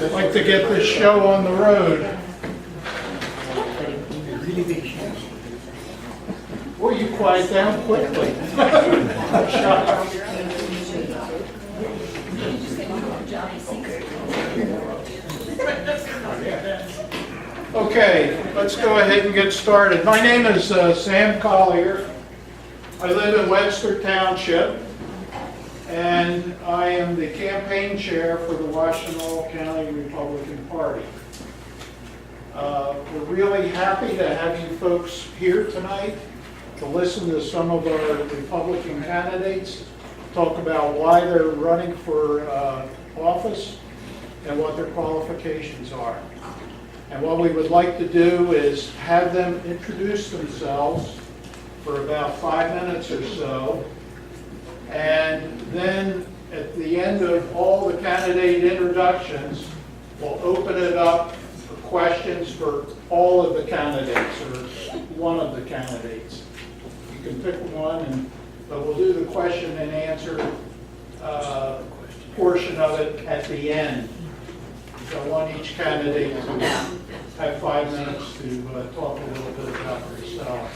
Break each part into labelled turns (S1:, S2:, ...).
S1: I'd like to get this show on the road. Boy, you quiet down quickly. Okay, let's go ahead and get started. My name is Sam Collier. I live in Webster Township, and I am the campaign chair for the Washtenaw County Republican Party. We're really happy to have you folks here tonight to listen to some of our Republican candidates talk about why they're running for office and what their qualifications are. And what we would like to do is have them introduce themselves for about 5 minutes or so. And then at the end of all the candidate introductions, we'll open it up for questions for all of the candidates or one of the candidates. You can pick one, but we'll do the question and answer portion of it at the end. So I want each candidate to have 5 minutes to talk a little bit about themselves.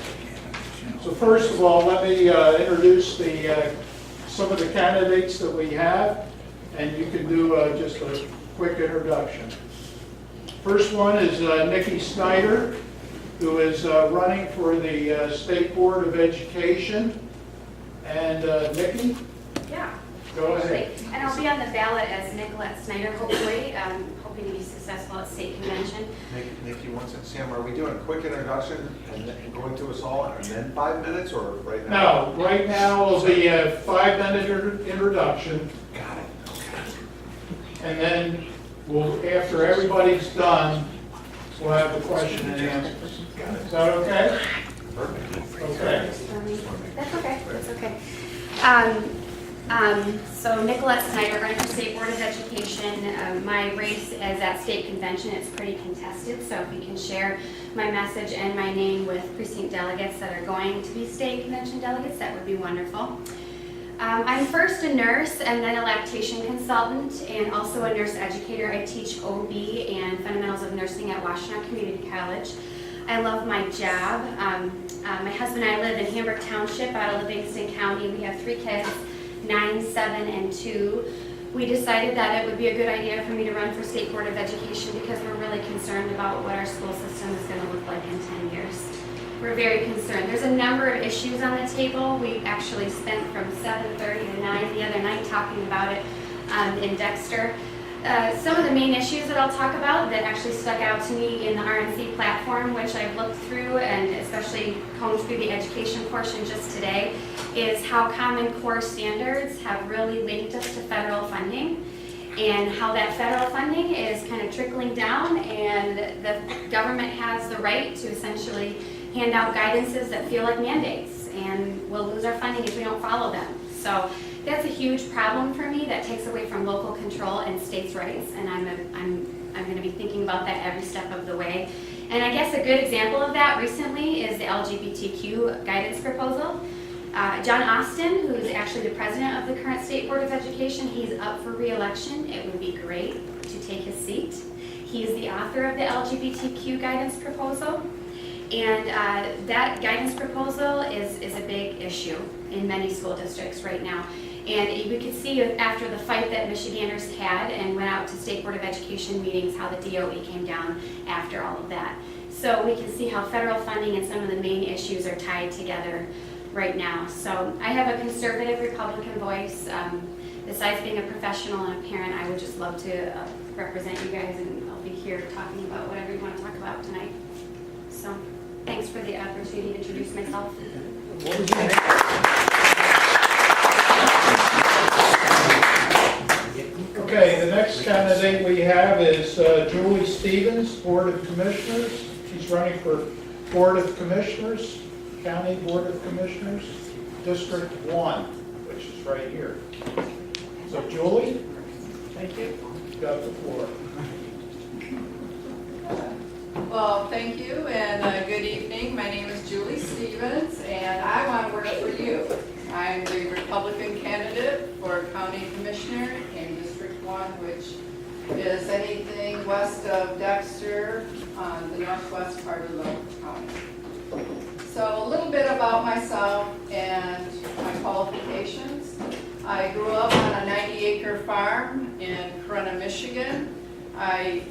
S1: So first of all, let me introduce some of the candidates that we have, and you can do just a quick introduction. First one is Nikki Snyder, who is running for the State Board of Education. And Nikki?
S2: Yeah.
S1: Go ahead.
S2: And I'll be on the ballot as Nicolette Snyder, hopefully, hoping to be successful at state convention.
S3: Nikki, one second. Sam, are we doing a quick introduction and then going through us all and then 5 minutes, or right now?
S1: No, right now will be a 5-minute introduction.
S3: Got it. Okay.
S1: And then after everybody's done, we'll have the question and answers. Is that okay?
S3: Perfect.
S1: Okay.
S2: That's okay, that's okay. So Nicolette Snyder, running for State Board of Education. My race is at state convention. It's pretty contested, so if we can share my message and my name with precinct delegates that are going to be state convention delegates, that would be wonderful. I'm first a nurse and then a lactation consultant and also a nurse educator. I teach OB and fundamentals of nursing at Washtenaw Community College. I love my job. My husband and I live in Hamburg Township out of Livingston County. We have 3 kids, 9, 7, and 2. We decided that it would be a good idea for me to run for State Board of Education because we're really concerned about what our school system is going to look like in 10 years. We're very concerned. There's a number of issues on the table. We actually spent from 7:30 to 9 the other night talking about it in Dexter. Some of the main issues that I'll talk about that actually stuck out to me in the RNC platform, which I've looked through and especially combed through the education portion just today, is how Common Core standards have really linked us to federal funding and how that federal funding is kind of trickling down, and the government has the right to essentially hand out guidances that feel like mandates, and we'll lose our funding if we don't follow them. So that's a huge problem for me. That takes away from local control and states' rights, and I'm going to be thinking about that every step of the way. And I guess a good example of that recently is the LGBTQ guidance proposal. John Austin, who is actually the president of the current State Board of Education, he's up for re-election. It would be great to take his seat. He is the author of the LGBTQ guidance proposal. And that guidance proposal is a big issue in many school districts right now. And we could see after the fight that Michiganders had and went out to State Board of Education meetings how the DOE came down after all of that. So we can see how federal funding and some of the main issues are tied together right now. So I have a conservative Republican voice. Besides being a professional and a parent, I would just love to represent you guys, and I'll be here talking about whatever you want to talk about tonight. So thanks for the opportunity to introduce myself.
S1: What was your name? Okay, the next candidate we have is Julie Stevens, Board of Commissioners. She's running for Board of Commissioners, County Board of Commissioners, District 1, which is right here. So Julie, thank you. You got the floor.
S4: Well, thank you, and good evening. My name is Julie Stevens, and I want to work for you. I'm the Republican candidate for County Commissioner in District 1, which is anything west of Dexter on the northwest part of the county. So a little bit about myself and my qualifications. I grew up on a 90-acre farm in Corunna, Michigan. I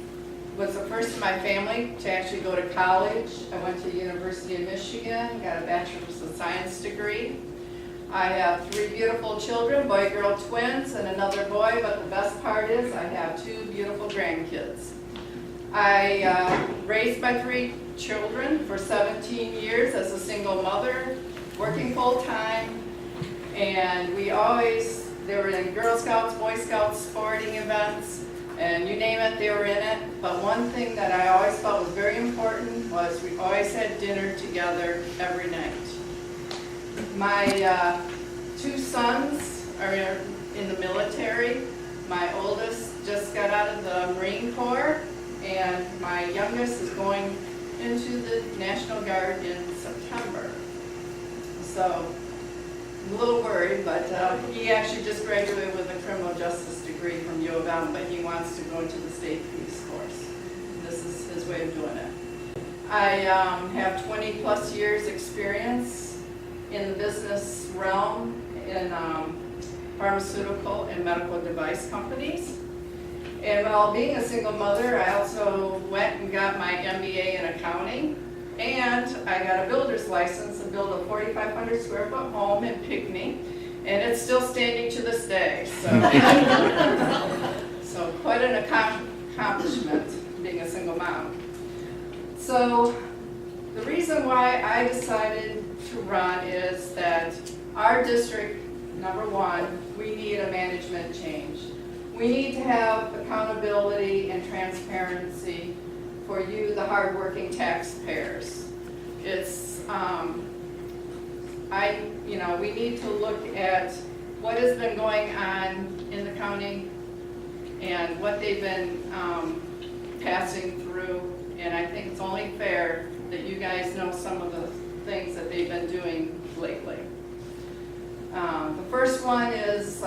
S4: was the first in my family to actually go to college. I went to the University of Michigan, got a Bachelor's of Science degree. I have 3 beautiful children, boy-girl twins, and another boy, but the best part is I have 2 beautiful grandkids. I raised my 3 children for 17 years as a single mother, working full-time, and they were in Girl Scouts, Boy Scouts, sporting events, and you name it, they were in it. But one thing that I always felt was very important was we always had dinner together every night. My 2 sons are in the military. My oldest just got out of the Marine Corps, and my youngest is going into the National Guard in September. So I'm a little worried, but he actually just graduated with a criminal justice degree from U of M, but he wants to go into the state police force. This is his way of doing it. I have 20 plus years experience in the business realm in pharmaceutical and medical device companies. And while being a single mother, I also went and got my MBA in accounting. And I got a builder's license to build a 4,500 square foot home in Pinckney, and it's still standing to this day. So quite an accomplishment being a single mom. So the reason why I decided to run is that our district, number one, we need a management change. We need to have accountability and transparency for you, the hardworking taxpayers. We need to look at what has been going on in the county and what they've been passing through, and I think it's only fair that you guys know some of the things that they've been doing lately. The first one is,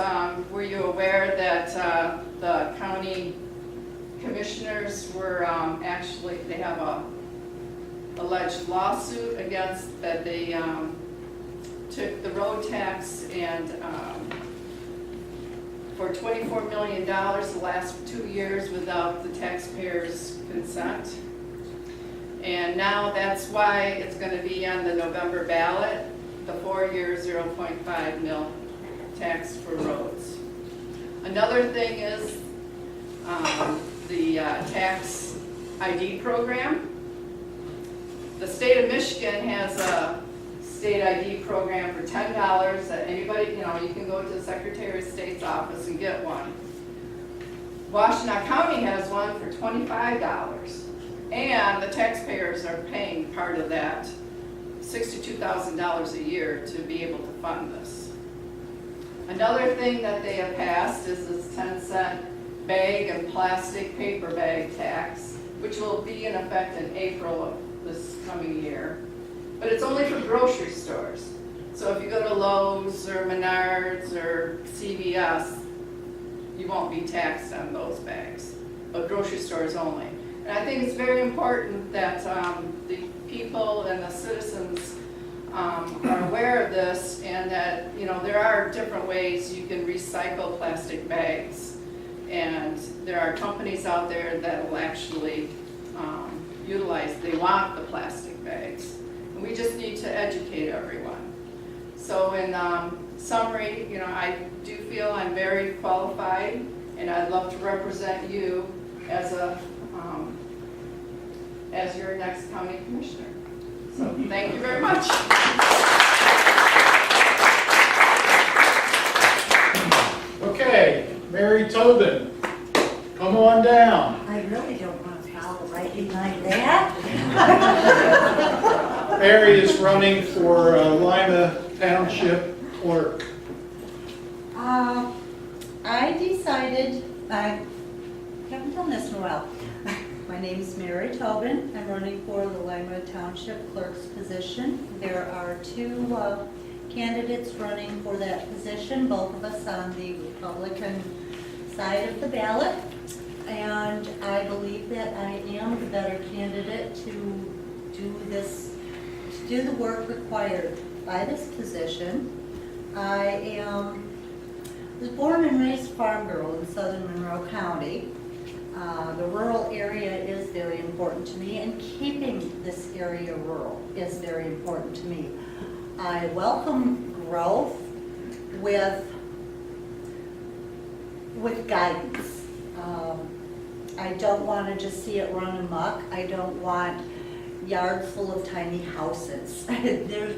S4: were you aware that the county commissioners were they have a alleged lawsuit against that they took the road tax and for $24 million the last 2 years without the taxpayers' consent. And now that's why it's going to be on the November ballot, the 4-year 0.5 mil tax for roads. Another thing is the tax ID program. The state of Michigan has a state ID program for $10 that anybody, you can go to the Secretary of State's office and get one. Washtenaw County has one for $25, and the taxpayers are paying part of that, $62,000 a year to be able to fund this. Another thing that they have passed is this 10-cent bag and plastic paper bag tax, which will be in effect in April of this coming year. But it's only for grocery stores. So if you go to Lowe's or Menards or CVS, you won't be taxed on those bags, but grocery stores only. And I think it's very important that the people and the citizens are aware of this, and that there are different ways you can recycle plastic bags, and there are companies out there that will actually they want the plastic bags, and we just need to educate everyone. So in summary, I do feel I'm very qualified, and I'd love to represent you as your next county commissioner. So thank you very much.
S1: Okay, Mary Tobin, come on down.
S5: I really don't want to follow right behind that.
S1: Mary is running for Lima Township Clerk.
S5: I decided, I haven't done this in a while. My name is Mary Tobin. I'm running for the Lima Township Clerk's position. There are 2 candidates running for that position, both of us on the Republican side of the ballot. And I believe that I am the better candidate to do the work required by this position. I was born and raised farm girl in southern Monroe County. The rural area is very important to me, and keeping this area rural is very important to me. I welcome growth with guidance. I don't want to just see it run amok. I don't want yards full of tiny houses.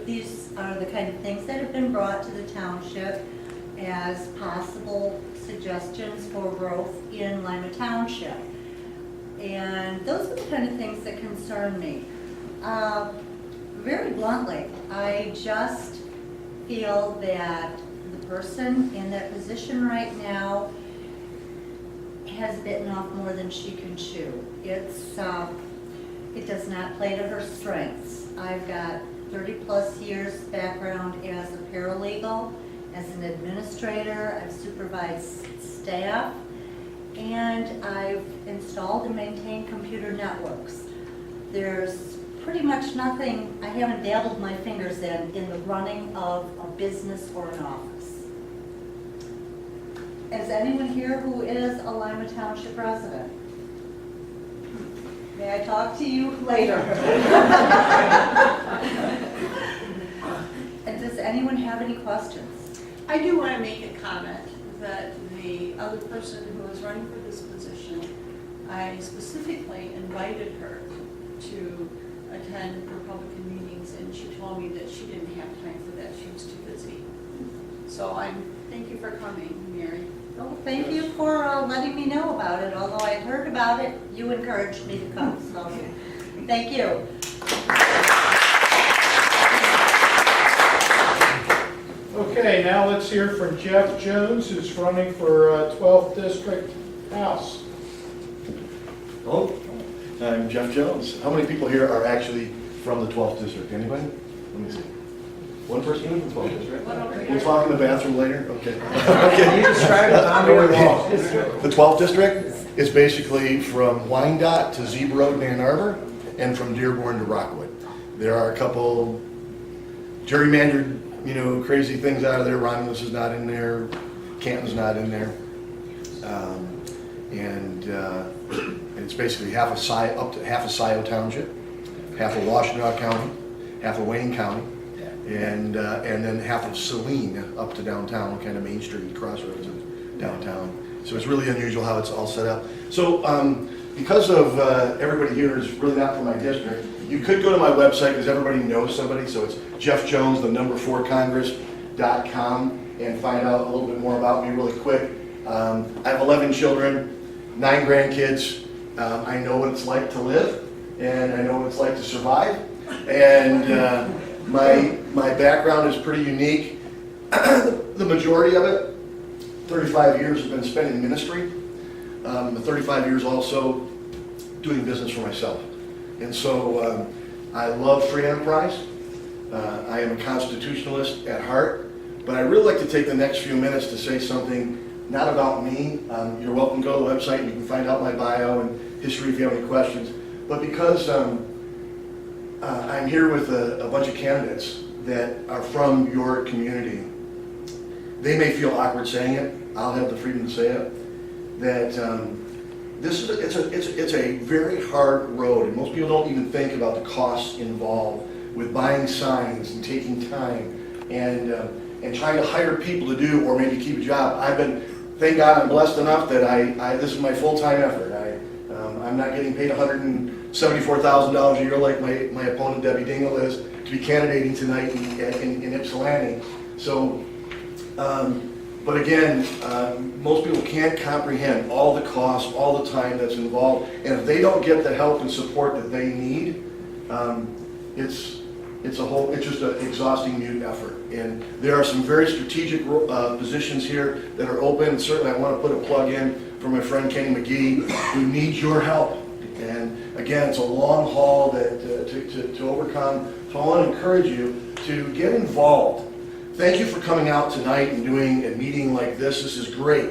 S5: These are the kind of things that have been brought to the township as possible suggestions for growth in Lima Township. And those are the kind of things that concern me. Very bluntly, I just feel that the person in that position right now has bitten off more than she can chew. It does not play to her strengths. I've got 30+ years background as a paralegal, as an administrator. I've supervised staff, and I've installed and maintained computer networks. There's pretty much nothing I haven't dabbled my fingers in the running of a business or an office. Is anyone here who is a Lima Township resident? May I talk to you later? And does anyone have any questions?
S6: I do want to make a comment that the other person who is running for this position, I specifically invited her to attend Republican meetings, and she told me that she didn't have time for that. She was too busy. So thank you for coming, Mary.
S5: Well, thank you for letting me know about it. Although I heard about it, you encouraged me to come, so thank you.
S1: Okay, now let's hear from Jeff Jones, who's running for 12th District House.
S7: Hello, I'm Jeff Jones. How many people here are actually from the 12th District? Anybody? Let me see. One person from the 12th District? We'll talk in the bathroom later? Okay.
S3: Can you describe the boundary of the 12th district?
S7: The 12th District is basically from Wyandotte to Zebra Road in Ann Arbor, and from Dearborn to Rockwood. There are a couple gerrymandered, crazy things out of there. Romulus is not in there. Canton's not in there. And it's basically up to half of Scioto Township, half of Washtenaw County, half of Wayne County, and then half of Saline up to downtown, kind of Main Street crossroads of downtown. So it's really unusual how it's all set up. So because of everybody here is really not from my district, you could go to my website because everybody knows somebody. So it's jeffjones4congress.com and find out a little bit more about me really quick. I have 11 children, 9 grandkids. I know what it's like to live, and I know what it's like to survive. And my background is pretty unique. The majority of it, 35 years, have been spent in ministry. 35 years also doing business for myself. And so I love free enterprise. I am a constitutionalist at heart, but I really like to take the next few minutes to say something not about me. You're welcome to go to the website and you can find out my bio and history if you have any questions. But because I'm here with a bunch of candidates that are from your community, they may feel awkward saying it. I'll have the freedom to say it. That it's a very hard road, and most people don't even think about the costs involved with buying signs and taking time and trying to hire people to do or maybe keep a job. Thank God I'm blessed enough that this is my full-time effort. I'm not getting paid $174,000 a year like my opponent Debbie Dingle is to be candidating tonight in Ypsilanti. So, but again, most people can't comprehend all the costs, all the time that's involved, and if they don't get the help and support that they need, it's just an exhausting new effort. And there are some very strategic positions here that are open, and certainly I want to put a plug in for my friend Kenny Magee, who needs your help. And again, it's a long haul to overcome. So I want to encourage you to get involved. Thank you for coming out tonight and doing a meeting like this. This is great.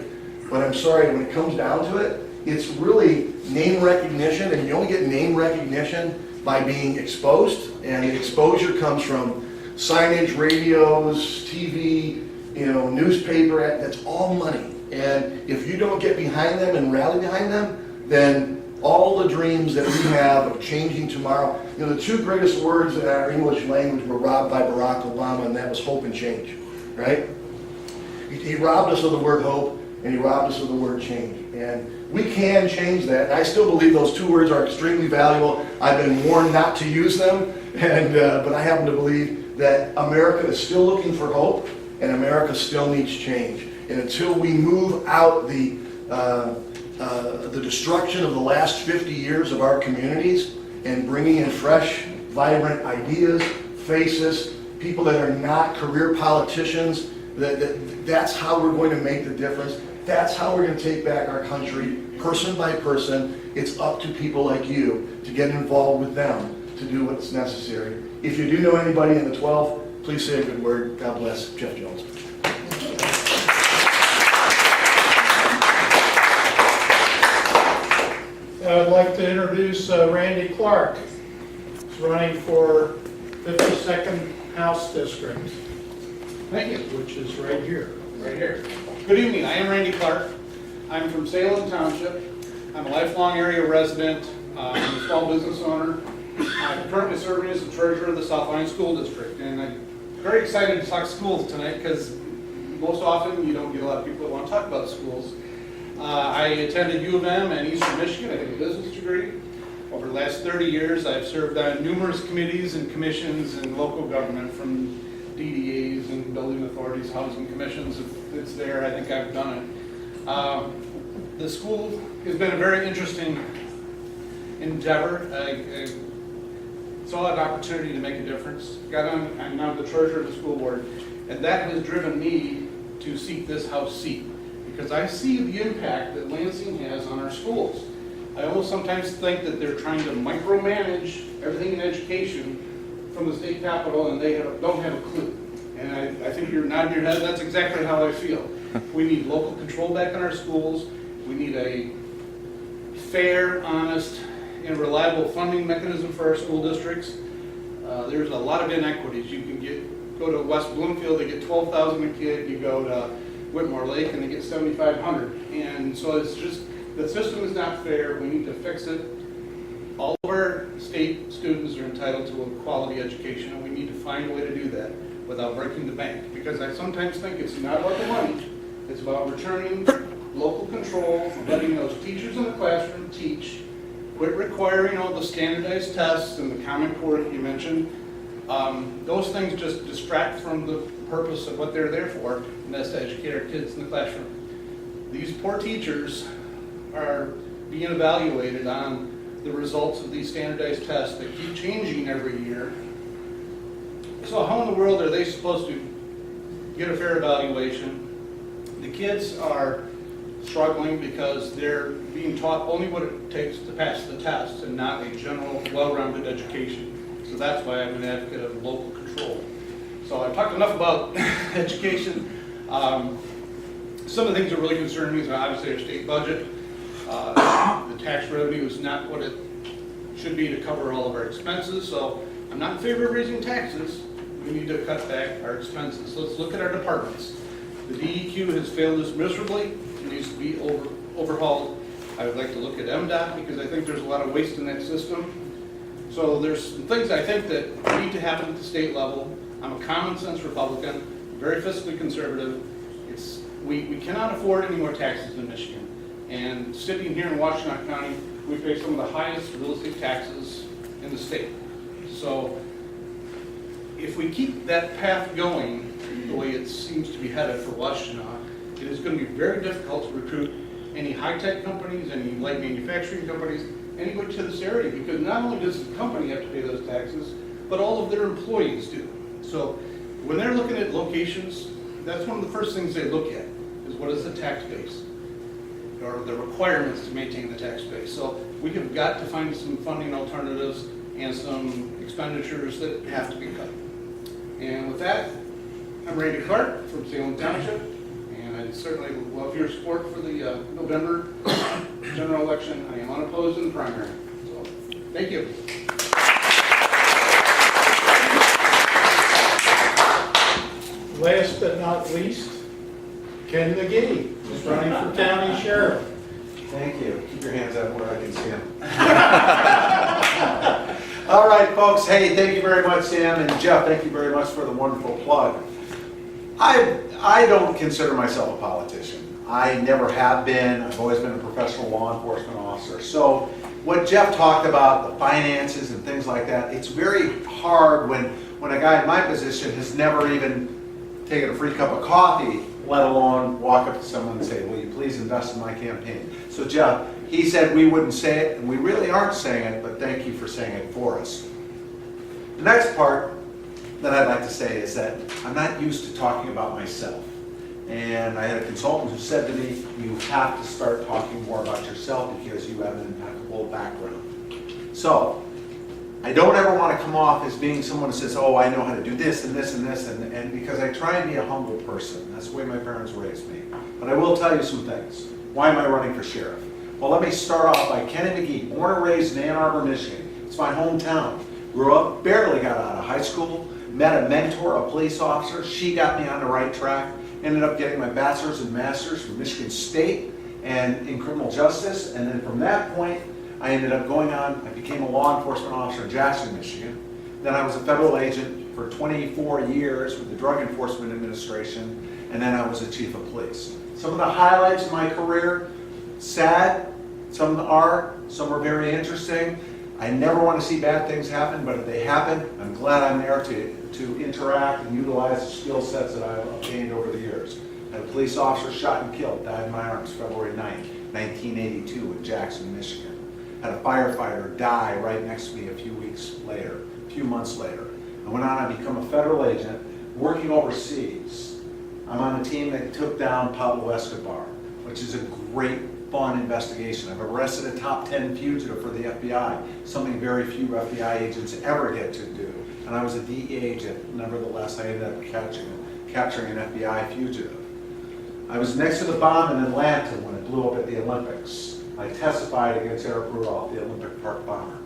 S7: but I'm sorry, when it comes down to it, it's really name recognition, and you only get name recognition by being exposed, and the exposure comes from signage, radios, TV, newspaper, that's all money. And if you don't get behind them and rally behind them, then all the dreams that we have of changing tomorrow, the two greatest words in our English language were robbed by Barack Obama, and that was hope and change, right? He robbed us of the word hope, and he robbed us of the word change. And we can change that. And I still believe those two words are extremely valuable. I've been warned not to use them, but I happen to believe that America is still looking for hope, and America still needs change. And until we move out the destruction of the last 50 years of our communities and bringing in fresh, vibrant ideas, faces, people that are not career politicians, that's how we're going to make the difference. That's how we're going to take back our country, person by person. It's up to people like you to get involved with them to do what's necessary. If you do know anybody in the 12th, please say a good word. God bless. Jeff Jones.
S1: I'd like to introduce Randy Clark. He's running for 52nd House District.
S8: Thank you.
S1: Which is right here.
S8: Right here. Good evening. I am Randy Clark. I'm from Salem Township. I'm a lifelong area resident. I'm a small business owner. I'm currently serving as the treasurer of the South Line School District. And I'm very excited to talk schools tonight because most often you don't get a lot of people that want to talk about schools. I attended U of M and Eastern Michigan. I have a business degree. Over the last 30 years, I've served on numerous committees and commissions in local government, from DDAs and building authorities, housing commissions. If it's there, I think I've done it. The school has been a very interesting endeavor. I saw an opportunity to make a difference. I'm now the treasurer of the school board, and that has driven me to seek this House seat, because I see the impact that Lansing has on our schools. I almost sometimes think that they're trying to micromanage everything in education from the state capitol, and they don't have a clue. And I think you're nodding your head. That's exactly how I feel. We need local control back in our schools. We need a fair, honest, and reliable funding mechanism for our school districts. There's a lot of inequities. You can go to West Bloomfield, they get $12,000 a kid. You go to Whitmore Lake, and they get $7,500. And so it's just, the system is not fair. We need to fix it. All of our state students are entitled to a quality education, and we need to find a way to do that without breaking the bank. Because I sometimes think it's not about the money. It's about returning local control, letting those teachers in the classroom teach, quit requiring all the standardized tests and the Common Core that you mentioned. Those things just distract from the purpose of what they're there for, and that's to educate our kids in the classroom. These poor teachers are being evaluated on the results of these standardized tests that keep changing every year. So how in the world are they supposed to get a fair evaluation? The kids are struggling because they're being taught only what it takes to pass the test and not a general, well-rounded education. So that's why I'm an advocate of local control. So I've talked enough about education. Some of the things that really concern me is obviously our state budget. The tax revenue is not what it should be to cover all of our expenses, so I'm not in favor of raising taxes. We need to cut back our expenses. Let's look at our departments. The DEQ has failed us miserably. It needs to be overhauled. I would like to look at MDOT because I think there's a lot of waste in that system. So there's some things I think that need to happen at the state level. I'm a common sense Republican, very fiscally conservative. We cannot afford any more taxes in Michigan. And sitting here in Washtenaw County, we pay some of the highest real estate taxes in the state. So if we keep that path going the way it seems to be headed for Washtenaw, it is going to be very difficult to recruit any high-tech companies, any light manufacturing companies, anybody to this area, because not only does the company have to pay those taxes, but all of their employees do. So when they're looking at locations, that's one of the first things they look at, is what is the tax base, or the requirements to maintain the tax base. So we have got to find some funding alternatives and some expenditures that have to be cut. And with that, I'm Randy Clark from Salem Township, and I'd I certainly love your support for the November general election. I am unopposed in the primary. So, thank you.
S1: Last but not least, Ken Magee, who's running for county sheriff.
S3: Thank you. Keep your hands up where I can see them. All right, folks. Hey, thank you very much, Sam and Jeff. Thank you very much for the wonderful plug. I don't consider myself a politician. I never have been. I've always been a professional law enforcement officer. So what Jeff talked about, the finances and things like that, it's very hard when a guy in my position has never even taken a free cup of coffee, let alone walk up to someone and say, will you please invest in my campaign? So Jeff, he said we wouldn't say it, and we really aren't saying it, but thank you for saying it for us. The next part that I'd like to say is that I'm not used to talking about myself. And I had a consultant who said to me, you have to start talking more about yourself because you have an impeccable background. So, I don't ever want to come off as being someone who says, oh, I know how to do this and this and this, and because I try and be a humble person. That's the way my parents raised me. But I will tell you some things. Why am I running for sheriff? Well, let me start off by Kenny Magee, born and raised in Ann Arbor, Michigan. It's my hometown. Grew up, barely got out of high school, met a mentor, a police officer. She got me on the right track. Ended up getting my bachelor's and master's from Michigan State and in criminal justice. And then from that point, I ended up going on, I became a law enforcement officer in Jackson, Michigan. Then I was a federal agent for 24 years with the Drug Enforcement Administration, and then I was the chief of police. Some of the highlights of my career, sad, some are very interesting. I never want to see bad things happen, but if they happen, I'm glad I'm there to interact and utilize the skill sets that I've obtained over the years. I had a police officer shot and killed, died in my arms February 9th, 1982 in Jackson, Michigan. Had a firefighter die right next to me a few months later. I went on to become a federal agent working overseas. I'm on a team that took down Pablo Escobar, which is a great, fun investigation. I've arrested a top 10 fugitive for the FBI, something very few FBI agents ever get to do. And I was a DEA agent. Nevertheless, I ended up capturing an FBI fugitive. I was next to the bomb in Atlanta when it blew up at the Olympics. I testified against Eric Rudolph, the Olympic Park bomber.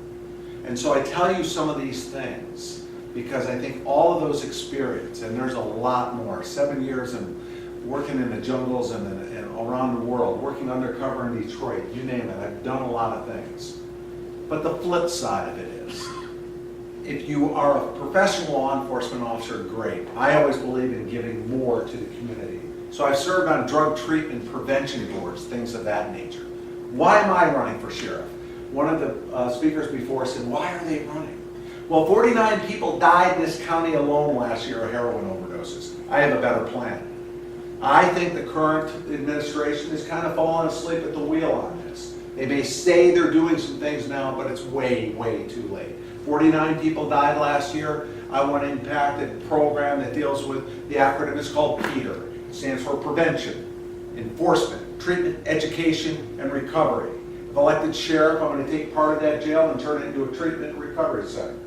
S3: And so I tell you some of these things because I think all of those experience, and there's a lot more, 7 years and working in the jungles and around the world, working undercover in Detroit, you name it, I've done a lot of things. But the flip side of it is, if you are a professional law enforcement officer, great. I always believe in giving more to the community. So I've served on drug treatment prevention boards, things of that nature. Why am I running for sheriff? One of the speakers before said, why are they running? Well, 49 people died in this county alone last year of heroin overdoses. I have a better plan. I think the current administration is kind of falling asleep at the wheel on this. They may say they're doing some things now, but it's way, way too late. 49 people died last year. I want to impact a program that deals with, the acronym is called PETER. It stands for Prevention, Enforcement, Treatment, Education, and Recovery. If elected sheriff, I'm going to take part of that jail and turn it into a treatment and recovery center.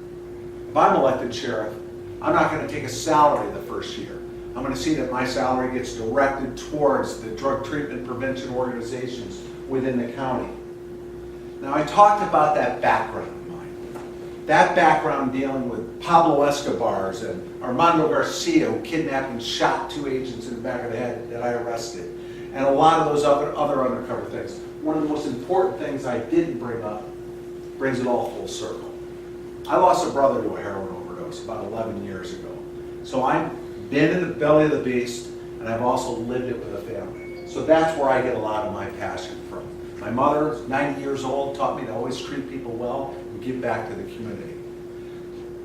S3: If I'm elected sheriff, I'm not going to take a salary the first year. I'm going to see that my salary gets directed towards the drug treatment prevention organizations within the county. Now, I talked about that background of mine. That background dealing with Pablo Escobar's and Armando Garcia, who kidnapped and shot 2 agents in the back of the head that I arrested, and a lot of those other undercover things. One of the most important things I didn't bring up brings it all full circle. I lost a brother to a heroin overdose about 11 years ago. So I've been in the belly of the beast, and I've also lived it with a family. So that's where I get a lot of my passion from. My mother, 90 years old, taught me to always treat people well and give back to the community.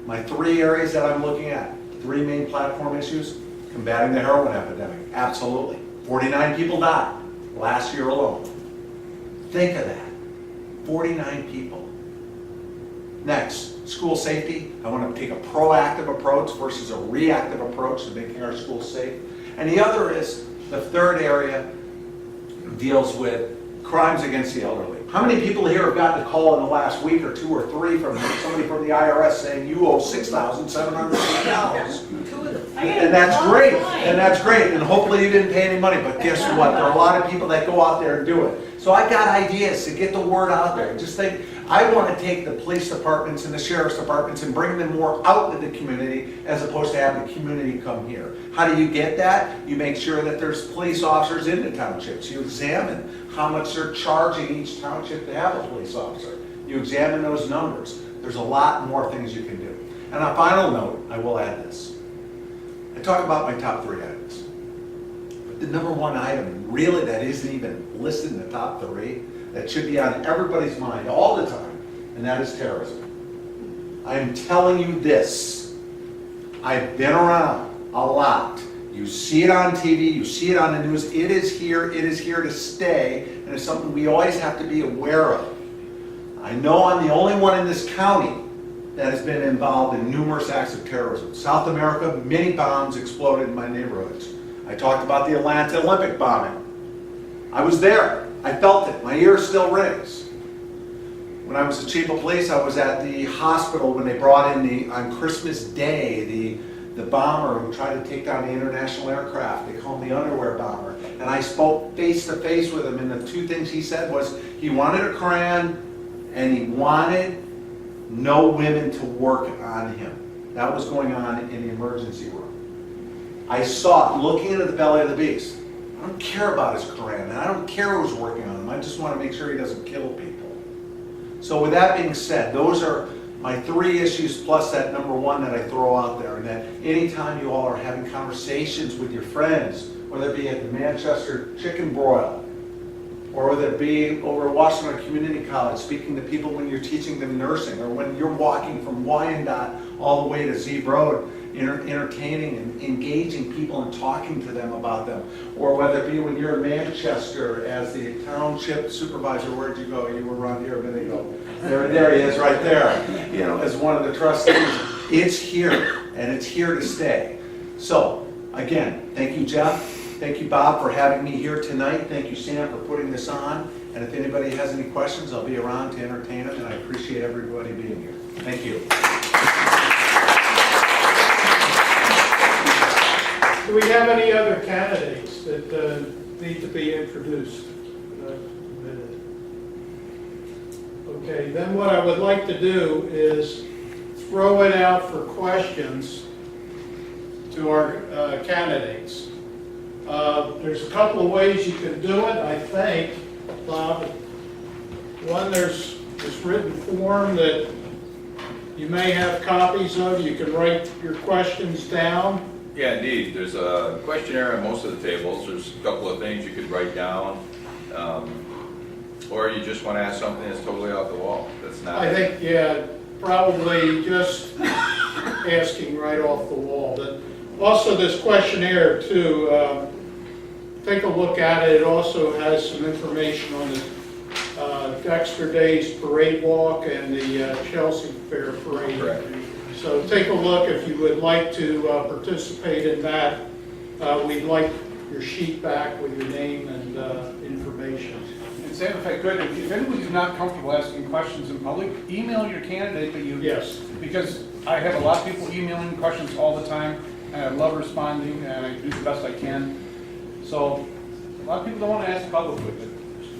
S3: My 3 areas that I'm looking at, 3 main platform issues: combating the heroin epidemic, absolutely. 49 people died last year alone. Think of that, 49 people. Next, school safety. I want to take a proactive approach versus a reactive approach to making our schools safe. And the other is, the third area deals with crimes against the elderly. How many people here have gotten a call in the last week or 2 or 3 from somebody from the IRS saying you owe $6,750? And that's great, and hopefully you didn't pay any money, but guess what? There are a lot of people that go out there and do it. So I got ideas to get the word out there. Just think, I want to take the police departments and the sheriff's departments and bring them more out in the community as opposed to having the community come here. How do you get that? You make sure that there's police officers in the townships. You examine how much they're charging each township to have a police officer. You examine those numbers. There's a lot more things you can do. And on a final note, I will add this. I talk about my top 3 items. But the number 1 item, really, that isn't even listed in the top 3, that should be on everybody's mind all the time, and that is terrorism. I'm telling you this. I've been around a lot. You see it on TV, you see it on the news. It is here to stay, and it's something we always have to be aware of. I know I'm the only one in this county that has been involved in numerous acts of terrorism. South America, many bombs exploded in my neighborhoods. I talked about the Atlanta Olympic bombing. I was there. I felt it. My ear still rings. When I was the chief of police, I was at the hospital when they brought in on Christmas Day, the bomber who tried to take down the international aircraft. They call him the underwear bomber. And I spoke face to face with him, and the 2 things he said was he wanted a Quran and he wanted no women to work on him. That was going on in the emergency room. I saw it looking into the belly of the beast. I don't care about his Quran, and I don't care who's working on him. I just want to make sure he doesn't kill people. So with that being said, those are my 3 issues plus that number 1 that I throw out there. And that anytime you all are having conversations with your friends, whether it be at the Manchester Chicken Broil, or whether it be over at Washtenaw Community College, speaking to people when you're teaching them nursing, or when you're walking from Wyandotte all the way to Zeeb Road, entertaining and engaging people and talking to them about them, or whether it be when you're in Manchester as the township supervisor. Where'd you go? You were around here a minute ago. There he is, right there. You know, as one of the trustees. It's here, and it's here to stay. So, again, thank you, Jeff. Thank you, Bob, for having me here tonight. Thank you, Sam, for putting this on. And if anybody has any questions, I'll be around to entertain them, and I appreciate everybody being here. Thank you.
S1: Do we have any other candidates that need to be introduced? Okay, then what I would like to do is throw it out for questions to our candidates. There's a couple of ways you can do it, I think, Bob. One, there's this written form that you may have copies of. You can write your questions down.
S9: Yeah, indeed. There's a questionnaire on most of the tables. There's a couple of things you could write down. Or you just want to ask something that's totally off the wall. That's not.
S1: I think, yeah, probably just asking right off the wall. But also this questionnaire too, take a look at it. It also has some information on the Dexter Days Parade Walk and the Chelsea Fair Parade.
S9: Correct.
S1: So take a look if you would like to participate in that. We'd like your sheet back with your name and information.
S8: And Sam, if I could, if anybody's not comfortable asking questions in public, email your candidate that you...
S1: Yes.
S8: Because I have a lot of people emailing questions all the time, and I love responding, and I do the best I can. So, a lot of people don't want to ask publicly,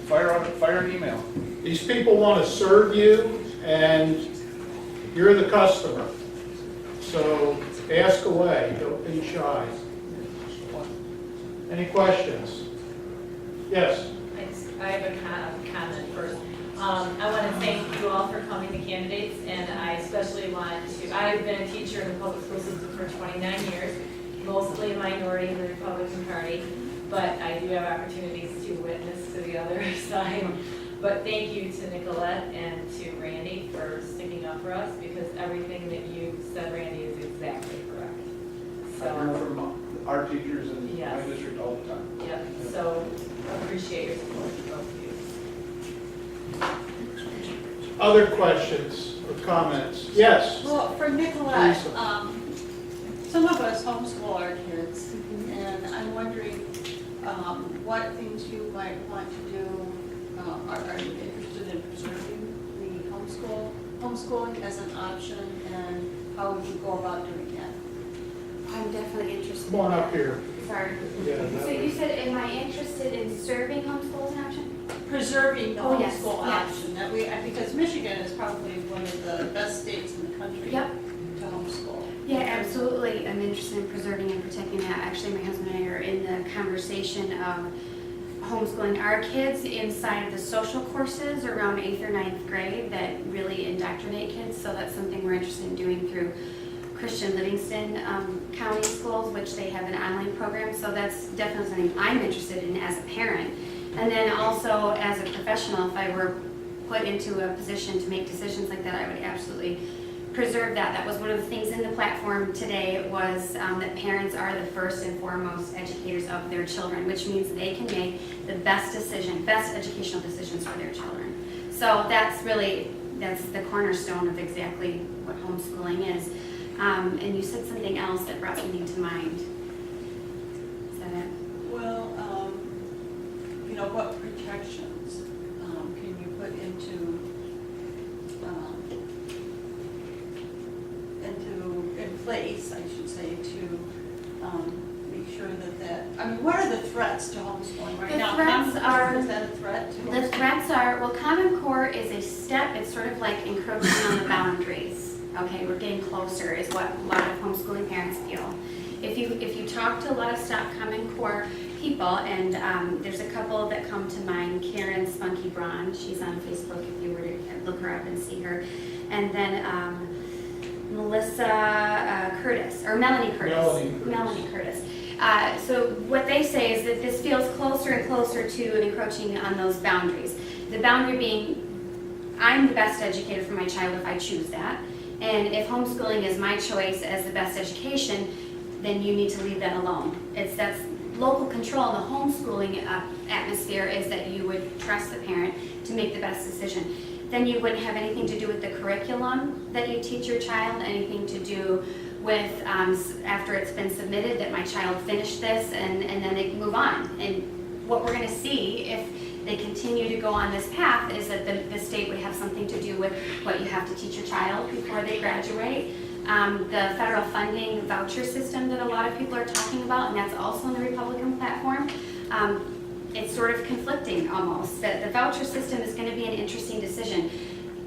S8: but fire an email.
S1: These people want to serve you, and you're the customer. So ask away, don't be shy. Any questions? Yes?
S10: I have a comment first. I want to thank you all for coming, the candidates, and I especially want to, I've been a teacher in the public school system for 29 years, mostly a minority in the Republican Party, but I do have opportunities to witness to the other side. But thank you to Nicolette and to Randy for sticking up for us, because everything that you said, Randy, is exactly correct.
S8: I hear
S10: So,
S8: from our teachers in
S10: Yes.
S8: my district all the time.
S10: yeah, so appreciate your support, both of you.
S1: Other questions or comments? Yes?
S6: Well, for Nicolette,
S1: Lisa.
S6: some of us homeschool our kids, and I'm wondering what things you might want to do are you interested in preserving the homeschooling as an option, and how would you go about doing that?
S2: I'm definitely interested.
S1: Come on up here.
S2: Sorry.
S1: Yeah,
S2: So you said, am I interested in serving homeschool as an option?
S6: Preserving the
S2: Oh, yes,
S6: homeschool
S2: yes.
S6: option, that we, because Michigan is probably one of the best states in the country
S2: Yep.
S6: to homeschool.
S2: Yeah, absolutely. I'm interested in preserving and protecting that. Actually, my husband and I are in the conversation of homeschooling our kids inside of the social courses around 8th or 9th grade that really indoctrinate kids. So that's something we're interested in doing through Christian Livingston County schools, which they have an online program. So that's definitely something I'm interested in as a parent. And then also as a professional, if I were put into a position to make decisions like that, I would absolutely preserve that. That was one of the things in the platform today was that parents are the first and foremost educators of their children, which means they can make the best educational decisions for their children. So that's the cornerstone of exactly what homeschooling is. And you said something else that brought something to mind. Is that it?
S6: Well, what protections can you put in place, I should say, to make sure that, I mean, what are the threats to homeschooling right
S2: The
S6: now?
S2: threats are-
S6: Is that a threat to
S2: The
S6: homeschooling?
S2: threats are, well, Common Core is a step, it's sort of like encroaching on the boundaries. Okay, we're getting closer is what a lot of homeschooling parents feel. If you talk to a lot of Stop Common Core people, and there's a couple that come to mind, Karen Spunky Braun, she's on Facebook if you were to look her up and see her, and then Melanie Curtis. Melanie Curtis. So what they say is that this feels closer and closer to an encroaching on those boundaries. The boundary being, I'm the best educator for my child if I choose that. And if homeschooling is my choice as the best education, then you need to leave that alone. That's local control in the homeschooling atmosphere is that you would trust the parent to make the best decision. Then you wouldn't have anything to do with the curriculum that you teach your child, anything to do with after it's been submitted that my child finished this and then they can move on. And what we're going to see if they continue to go on this path is that the state would have something to do with what you have to teach your child before they graduate. The federal funding voucher system that a lot of people are talking about, and that's also on the Republican platform, it's sort of conflicting almost. The voucher system is going to be an interesting decision.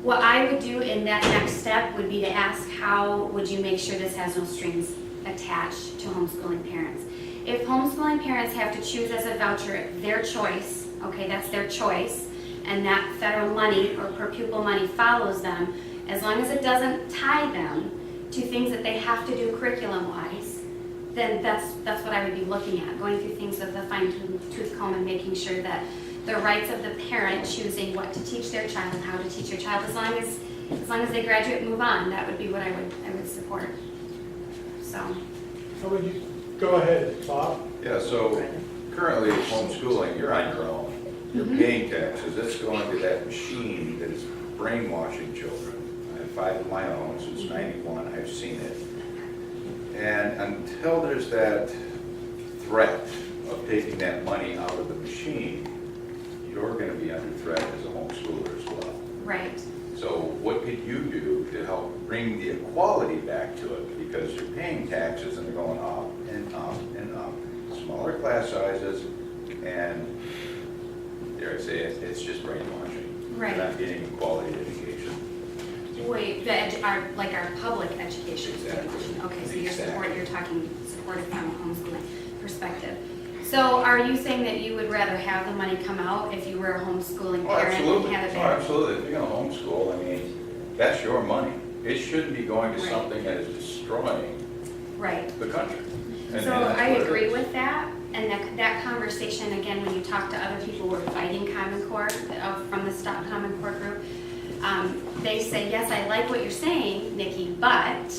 S2: What I would do in that next step would be to ask, how would you make sure this has no strings attached to homeschooling parents? If homeschooling parents have to choose as a voucher their choice, okay, that's their choice, and that federal money or per pupil money follows them, as long as it doesn't tie them to things that they have to do curriculum-wise, then that's what I would be looking at, going through things with a fine-tooth comb and making sure that the rights of the parent choosing what to teach their child and how to teach your child, as long as they graduate and move on, that would be what I would support. So.
S1: How would you, go ahead, Bob.
S9: Yeah, so currently with homeschooling, you're on your own. You're paying taxes. It's going to that machine that is brainwashing children. I have 5 of my own since '91. I've seen it. And until there's that threat of taking that money out of the machine, you're going to be under threat as a homeschooler as well.
S2: Right.
S9: So what could you do to help bring the equality back to it? Because you're paying taxes and they're going up and up and up. Smaller class sizes, and dare I say it, it's just brainwashing.
S2: Right.
S9: You're not getting quality education.
S2: Wait, our public education.
S9: Exactly.
S2: Okay, so
S9: Exactly.
S2: you're talking supported from a homeschooling perspective. So are you saying that you would rather have the money come out if you were a homeschooling
S9: Oh,
S2: parent?
S9: absolutely.
S2: And have it
S9: Oh,
S2: back?
S9: absolutely. If you're going to homeschool, I mean, that's your money. It shouldn't be going to
S2: Right.
S9: something that is destroying
S2: Right.
S9: the country. And
S2: So
S9: that's
S2: I
S9: what it
S2: agree
S9: is.
S2: with that, and that conversation, again, when you talk to other people who are fighting Common Core, from the Stop Common Core group, they say, yes, I like what you're saying, Nikki, but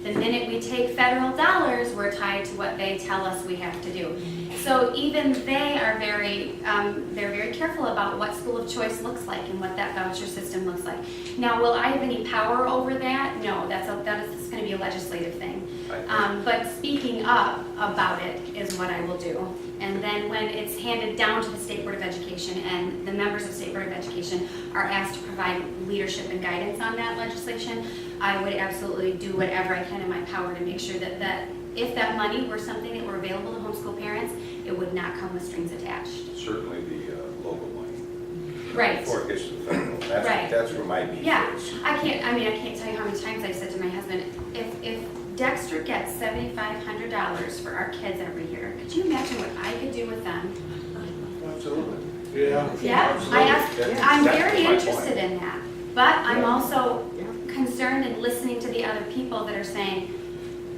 S2: The minute we take federal dollars, we're tied to what they tell us we have to do. So even they are they're very careful about what school of choice looks like and what that voucher system looks like. Now, will I have any power over that? No, that's going to be a legislative thing. But speaking up about it is what I will do. And then when it's handed down to the State Board of Education and the members of State Board of Education are asked to provide leadership and guidance on that legislation, I would absolutely do whatever I can in my power to make sure that if that money were something that were available to homeschool parents, it would not come with strings attached.
S9: Certainly the local money.
S2: Right.
S9: Before it gets to the federal.
S2: Right.
S9: That's where my beef
S2: Yeah,
S9: is.
S2: I can't tell you how many times I've said to my husband, if Dexter gets $7,500 for our kids every year, could you imagine what I could do with them?
S3: Absolutely.
S1: Yeah.
S2: Yeah, I'm very interested in that, but I'm also concerned in listening to the other people that are saying,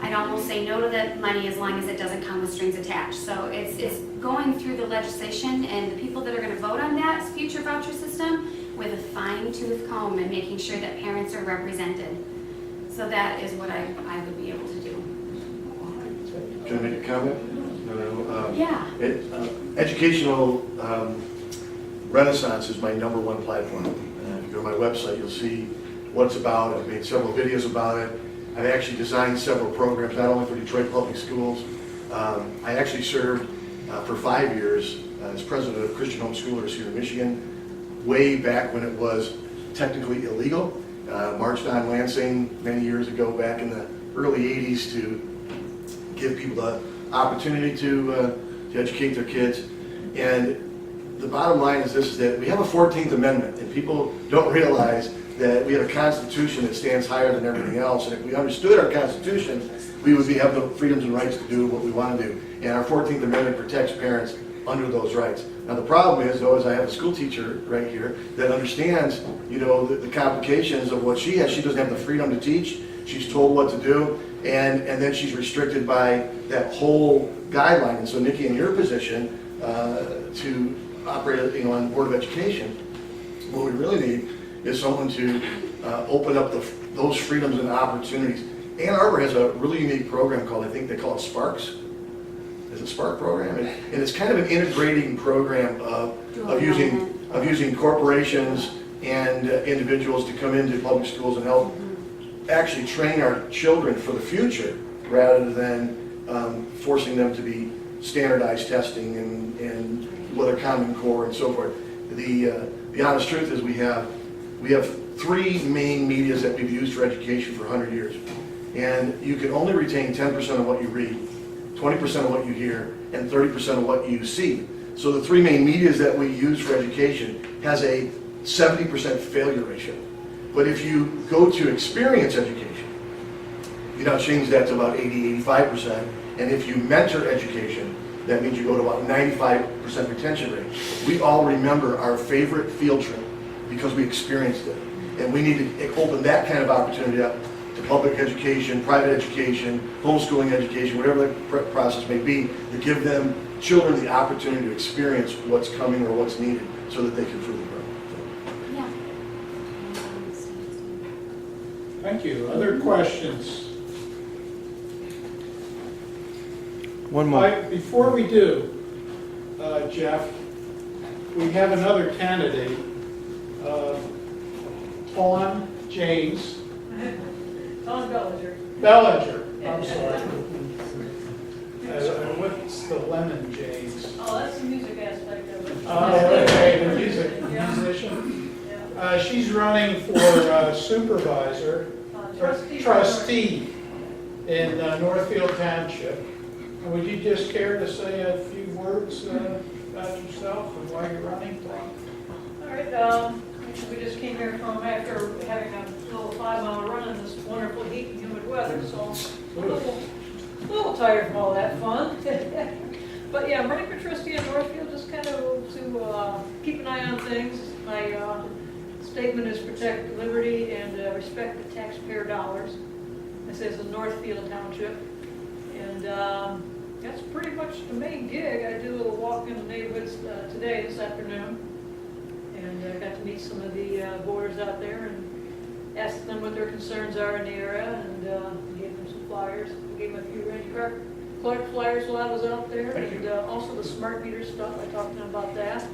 S2: I'd almost say no to that money as long as it doesn't come with strings attached. So it's going through the legislation and the people that are going to vote on that future voucher system with a fine-tooth comb and making sure that parents are represented. So that is what I would be able to do.
S7: Can I make a comment? No.
S2: Yeah.
S7: Educational Renaissance is my #1 platform. If you go to my website, you'll see what it's about. I've made several videos about it. I've actually designed several programs, not only for Detroit Public Schools. I actually served for 5 years as president of Christian Homeschoolers here in Michigan, way back when it was technically illegal. Marched on Lansing many years ago, back in the early 80s, to give people the opportunity to educate their kids. And the bottom line is this, is that we have a 14th Amendment, and people don't realize that we have a Constitution that stands higher than everything else. And if we understood our Constitution, we would have the freedoms and rights to do what we want to do. And our 14th Amendment protects parents under those rights. Now the problem is, though, is I have a school teacher right here that understands, the complications of what she has. She doesn't have the freedom to teach. She's told what to do, and then she's restricted by that whole guideline. And so, Nikki, in your position to operate, on the Board of Education, what we really need is someone to open up those freedoms and opportunities. Ann Arbor has a really unique program called, I think they call it Sparks. It's a Spark program, and it's kind of an integrating program of using corporations and individuals to come into public schools and help actually train our children for the future, rather than forcing them to be standardized testing and whether Common Core and so forth. The honest truth is we have 3 main medias that we've used for education for 100 years, and you can only retain 10% of what you read, 20% of what you hear, and 30% of what you see. So the 3 main medias that we use for education has a 70% failure ratio. But if you go to experience education, you now change that to about 80-85%. And if you mentor education, that means you go to about 95% retention rate. We all remember our favorite field trip because we experienced it. And we need to open that kind of opportunity up to public education, private education, homeschooling education, whatever the process may be, to give them children the opportunity to experience what's coming or what's needed so that they can truly grow.
S2: Yeah.
S1: Thank you. Other questions?
S11: One more.
S1: Before we do, Jeff, we have another candidate, Tawn James.
S6: Tawn Belinger.
S1: Bellinger, I'm sorry. What's the Lemon James?
S6: Oh, that's the music aspect of it.
S1: Okay, the
S6: Yeah.
S1: musician.
S6: Yeah.
S1: She's running for supervisor, or trustee in Northfield Township. Would you just care to say a few words about yourself and why you're running?
S6: All right, we just came here from after having a little 5-mile run in this wonderful heat and humid weather, so a little tired from all that fun. But yeah, I'm running for trustee in Northfield, just kind of to keep an eye on things. My statement is protect liberty and respect the taxpayer dollars. This is in Northfield Township. And that's pretty much the main gig. I do a little walk in the neighborhoods this afternoon. And I got to meet some of the voters out there and ask them what their concerns are in the area and gave them some
S12: flyers. We gave him a few Randy Clark flyers while I was out there. And also the smart meter stuff, I talked to him about that.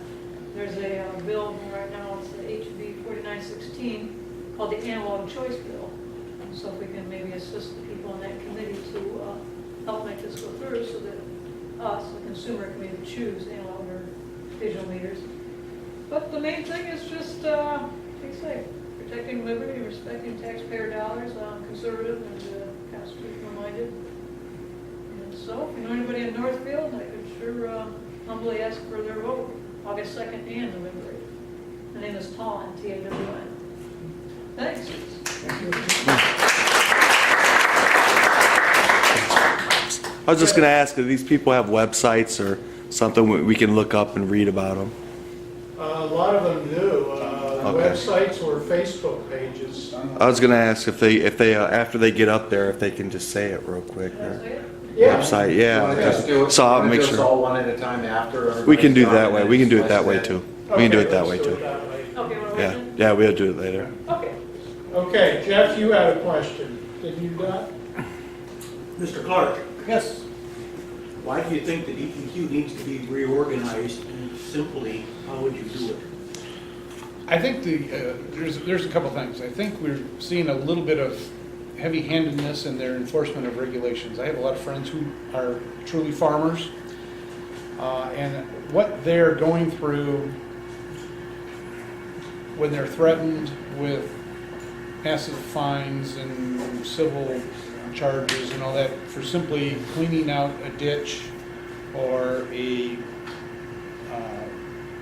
S12: There's a bill right now, it's the HB 4916, called the analog choice bill. So if we can maybe assist the people in that committee to help make this go through so that us, the consumer, can maybe choose analog or digital meters. But the main thing is just, like I say, protecting liberty, respecting taxpayer dollars, conservative and constitutional minded. And so, if you know anybody in Northfield, I could sure humbly ask for their vote, August 2nd and November 8th. My name is Tawn, T-A-W-N. Thanks.
S11: I was just going to ask, do these people have websites or something we can look up and read about them?
S1: A lot of them do.
S11: Okay.
S1: Websites or Facebook pages.
S11: I was going to ask if they after they get up there, if they can just say it real quick. Or
S1: Yeah.
S11: website, yeah.
S3: Wanna just do it-
S11: So I'll
S3: wanna
S11: make
S3: do us
S11: sure.
S3: all one at a time after?
S11: We can do
S3: everybody's
S11: that
S3: done,
S11: way.
S3: and
S11: We can do it
S3: then
S11: that way
S3: let's
S11: too. We can do it that way
S1: let's do
S11: too.
S1: it that way.
S12: Okay, want to
S11: Yeah,
S12: wait
S11: yeah, we'll do it later.
S12: Okay.
S1: Okay, Jeff, you had a question. Did you not?
S13: Mr. Clark,
S8: Yes.
S13: why do you think that EPQ needs to be reorganized, and simply, how would you do it?
S8: I think there's a couple things. I think we're seeing a little bit of heavy-handedness in their enforcement of regulations. I have a lot of friends who are truly farmers, and what they're going through when they're threatened with massive fines and civil charges and all that for simply cleaning out a ditch or a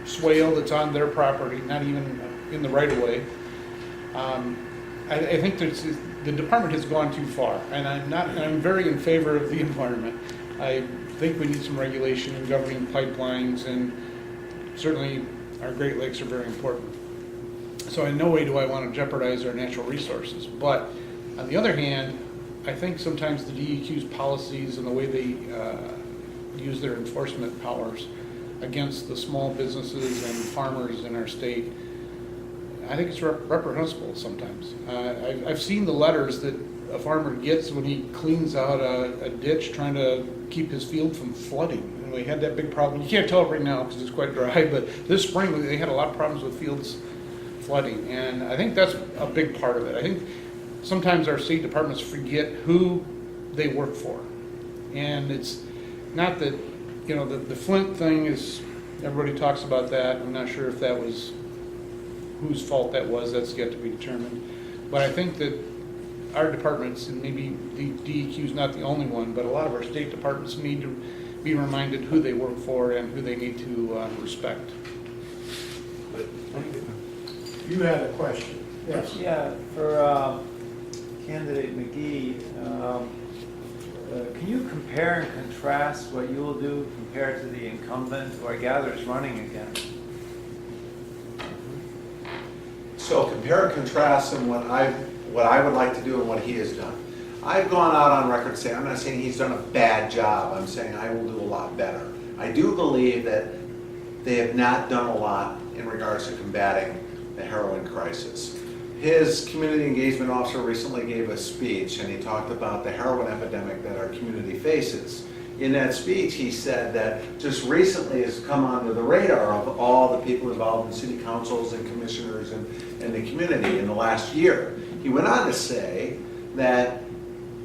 S8: swale that's on their property, not even in the right-of-way. I think the department has gone too far, and I'm very in favor of the environment. I think we need some regulation in governing pipelines, and certainly our Great Lakes are very important. So in no way do I want to jeopardize our natural resources. But on the other hand, I think sometimes the DEQ's policies and the way they use their enforcement powers against the small businesses and farmers in our state, I think it's reprehensible sometimes. I've seen the letters that a farmer gets when he cleans out a ditch trying to keep his field from flooding. And we had that big problem. You can't tell it right now because it's quite dry, but this spring they had a lot of problems with fields flooding. And I think that's a big part of it. I think sometimes our state departments forget who they work for. And it's not that, you know, the Flint thing is, everybody talks about that. I'm not sure if that was whose fault that was. That's yet to be determined. But I think that our departments, and maybe the DEQ is not the only one, but a lot of our state departments need to be reminded who they work for and who they need to respect.
S1: You had a question. Yes.
S14: Yeah, for candidate Magee, can you compare and contrast what you will do compared to the incumbent, who I gather is running again?
S3: So compare and contrast in what I would like to do and what he has done. I've gone out on record saying, I'm not saying he's done a bad job, I'm saying I will do a lot better. I do believe that they have not done a lot in regards to combating the heroin crisis. His community engagement officer recently gave a speech and he talked about the heroin epidemic that our community faces. In that speech, he said that just recently has come onto the radar of all the people involved in city councils and commissioners and the community in the last year. He went on to say that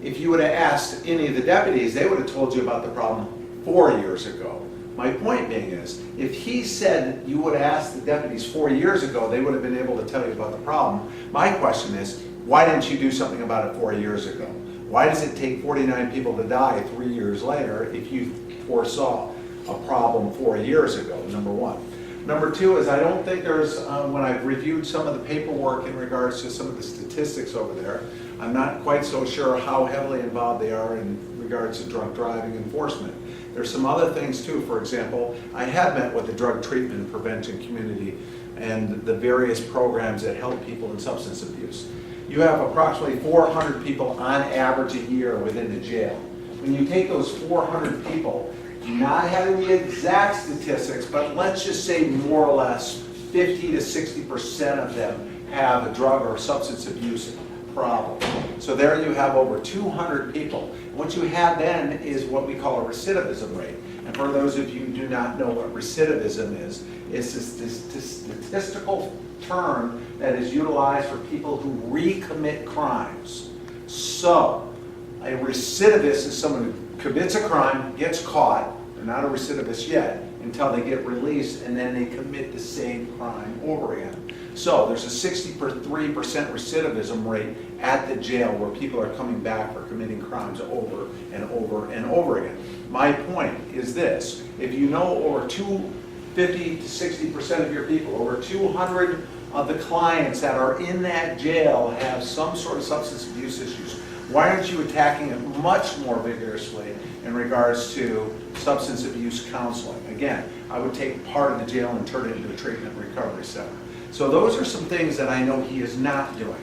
S3: if you would have asked any of the deputies, they would have told you about the problem 4 years ago. My point being is, if he said you would have asked the deputies 4 years ago, they would have been able to tell you about the problem. My question is, why didn't you do something about it 4 years ago? Why does it take 49 people to die 3 years later if you foresaw a problem 4 years ago, number one? Number two is I don't think there's, when I've reviewed some of the paperwork in regards to some of the statistics over there, I'm not quite so sure how heavily involved they are in regards to drunk driving enforcement. There's some other things too. For example, I have met with the drug treatment and prevention community and the various programs that help people in substance abuse. You have approximately 400 people on average a year within the jail. When you take those 400 people, not having the exact statistics, but let's just say more or less 50 to 60% of them have a drug or substance abuse problem. So there you have over 200 people. What you have then is what we call a recidivism rate. And for those of you who do not know what recidivism is, it's a statistical term that is utilized for people who recommit crimes. So a recidivist is someone who commits a crime, gets caught, they're not a recidivist yet, until they get released, and then they commit the same crime over again. So there's a 63% recidivism rate at the jail where people are coming back for committing crimes over and over and over again. My point is this: if you know over 50 to 60% of your people, over 200 of the clients that are in that jail have some sort of substance abuse issues, why aren't you attacking it much more vigorously in regards to substance abuse counseling? Again, I would take part of the jail and turn it into a treatment and recovery center. So those are some things that I know he is not doing.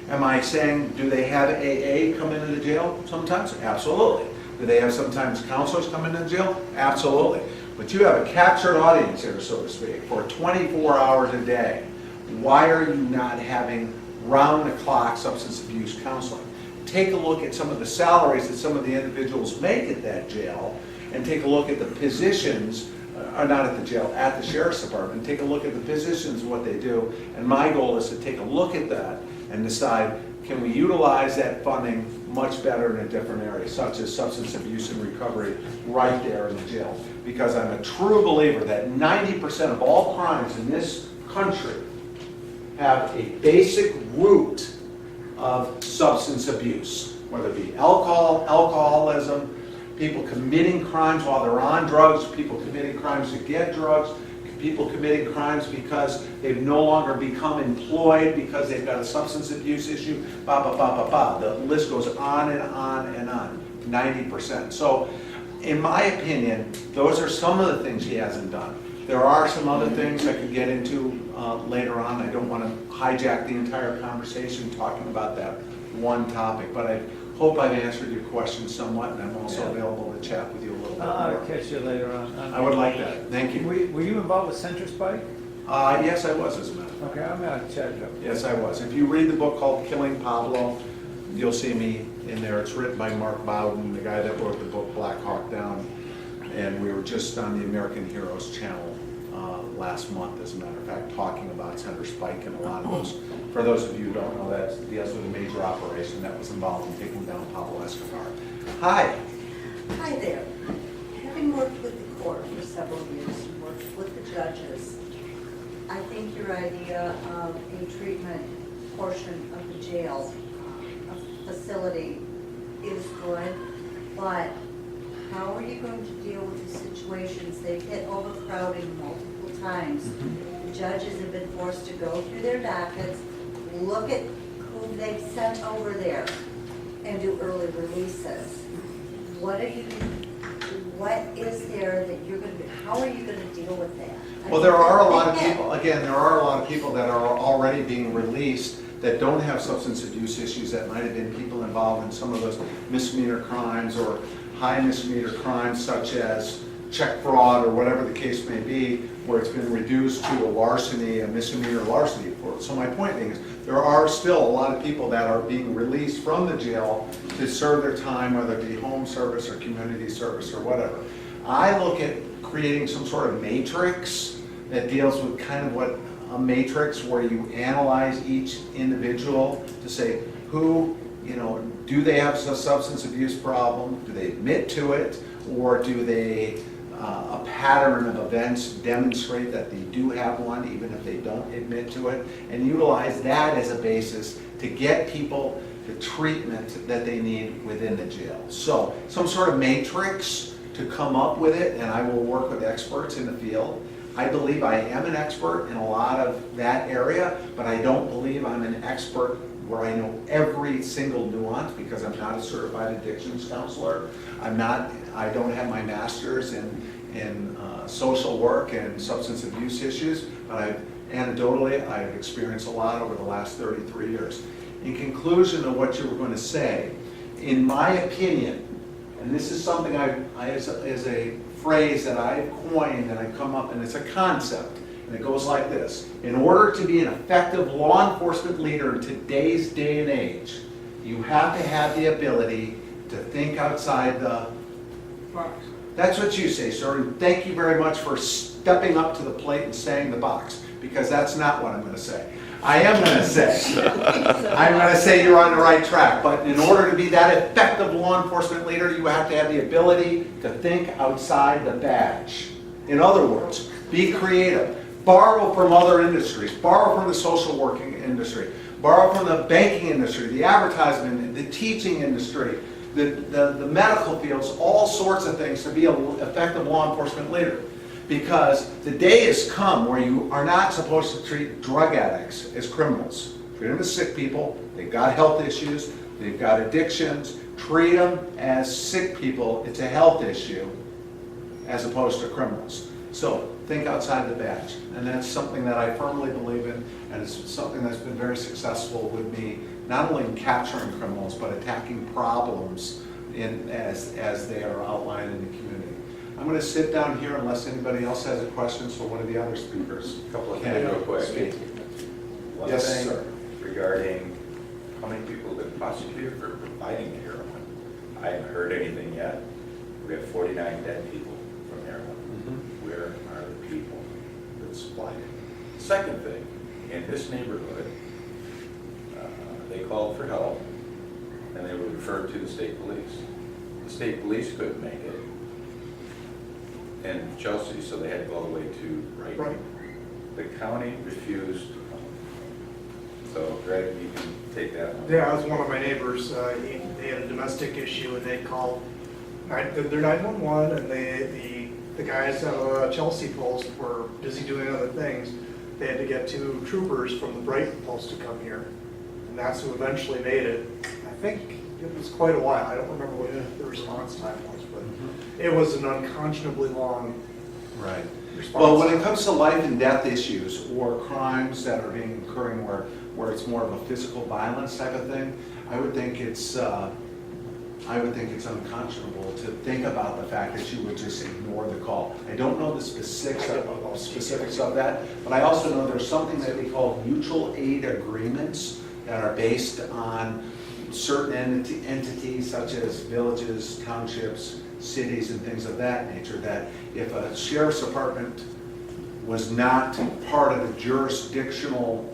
S3: Am I saying, do they have AA come into the jail sometimes? Absolutely. Do they have sometimes counselors come into the jail? Absolutely. But you have a captured audience here, so to speak, for 24 hours a day. Why are you not having round-the-clock substance abuse counseling? Take a look at some of the salaries that some of the individuals make at that jail, and take a look at the positions, not at the jail, at the sheriff's department. Take a look at the positions, what they do, and my goal is to take a look at that and decide, can we utilize that funding much better in a different area, such as substance abuse and recovery right there in the jail. Because I'm a true believer that 90% of all crimes in this country have a basic root of substance abuse, whether it be alcoholism, people committing crimes while they're on drugs, people committing crimes to get drugs, people committing crimes because they've no longer become employed because they've got a substance abuse issue, The list goes on and on and on, 90%. So in my opinion, those are some of the things he hasn't done. There are some other things I could get into later on. I don't want to hijack the entire conversation talking about that one topic, but I hope I've answered your question somewhat, and I'm also available to chat with you a little bit
S14: I'll
S3: more.
S14: catch you later on.
S3: I would like that. Thank you.
S14: Were you involved with Centris Bike?
S3: Yes, I was, as a matter of fact.
S14: Okay, I'm gonna check it out.
S3: Yes, I was. If you read the book called Killing Pablo, you'll see me in there. It's written by Mark Bowden, the guy that wrote the book Black Hawk Down, and we were just on the American Heroes channel last month, as a matter of fact, talking about Centris Bike and a lot of those. For those of you who don't know, that deals with a major operation that was involved in taking down Pablo Escobar. Hi.
S15: Hi there. Having worked with the court for several years, and worked with the judges, I think your idea of a treatment portion of the jail facility is good, but how are you going to deal with the situations? They've hit overcrowding multiple times. The judges have been forced to go through their dockets, look at who they've sent over there, and do early releases. What is there that you're going to do? How are you going to deal with that?
S3: Well, there are a lot of people, again, there are a lot of people that are already being released that don't have substance abuse issues, that might have been people involved in some of those misdemeanor crimes or high misdemeanor crimes such as check fraud or whatever the case may be, where it's been reduced to a larceny, a misdemeanor larceny. So my point being is, there are still a lot of people that are being released from the jail to serve their time, whether it be home service or community service or whatever. I look at creating some sort of matrix that deals with kind of what a matrix where you analyze each individual to say who, do they have a substance abuse problem? Do they admit to it? Or do they, a pattern of events demonstrate that they do have one, even if they don't admit to it? And utilize that as a basis to get people the treatment that they need within the jail. So, some sort of matrix to come up with it, and I will work with experts in the field. I believe I am an expert in a lot of that area, but I don't believe I'm an expert where I know every single nuance, because I'm not a certified addictions counselor. I don't have my master's in social work and substance abuse issues, but anecdotally, I've experienced a lot over the last 33 years. In conclusion of what you were going to say, in my opinion, and this is something as a phrase that I've coined and I've come up, and it's a concept, And it goes like this. In order to be an effective law enforcement leader in today's day and age, you have to have the ability to think outside the box. That's what you say, sir, and thank you very much for stepping up to the plate and saying the box, because that's not what I'm going to say. I am going to say you're on the right track, but in order to be that effective law enforcement leader, you have to have the ability to think outside the badge. In other words, be creative. Borrow from other industries. Borrow from the social working industry. Borrow from the banking industry, the advertisement, the teaching industry, the medical fields, all sorts of things to be an effective law enforcement leader. Because the day has come where you are not supposed to treat drug addicts as criminals. Treat them as sick people. They've got health issues. They've got addictions. Treat them as sick people. It's a health issue as opposed to criminals. So think outside the badge. And that's something that I firmly believe in, and it's something that's been very successful with me, not only in capturing criminals, but attacking problems as they are outlined in the community. I'm going to sit down here unless anybody else has a question for one of the other speakers.
S9: A couple of things real quick. One
S3: Yes,
S9: thing
S3: sir.
S9: regarding how many people have been prosecuted for providing heroin. I haven't heard anything yet. We have 49 dead people from heroin. Where are the people that supplied it? Second thing, in this neighborhood, they called for help and they were referred to the state police. The state police couldn't make it in Chelsea, so they had to go all the way to Wright. The county refused to come. So Greg, you can take that one.
S16: Yeah, I was one of my neighbors. They had a domestic issue and they called their 911, and the guys at Chelsea post were busy doing other things. They had to get 2 troopers from the Brighton post to come here, and that's who eventually made it. I think it was quite a while. I don't remember what the response time was, but it was an unconscionably long response.
S3: Well, when it comes to life and death issues or crimes that are being occurring where it's more of a physical violence type of thing, I would think it's unconscionable to think about the fact that you would just ignore the call. I don't know the specifics of that, but I also know there's something that we call mutual aid agreements that are based on certain entities such as villages, townships, cities, and things of that nature, that if a sheriff's department was not part of the jurisdictional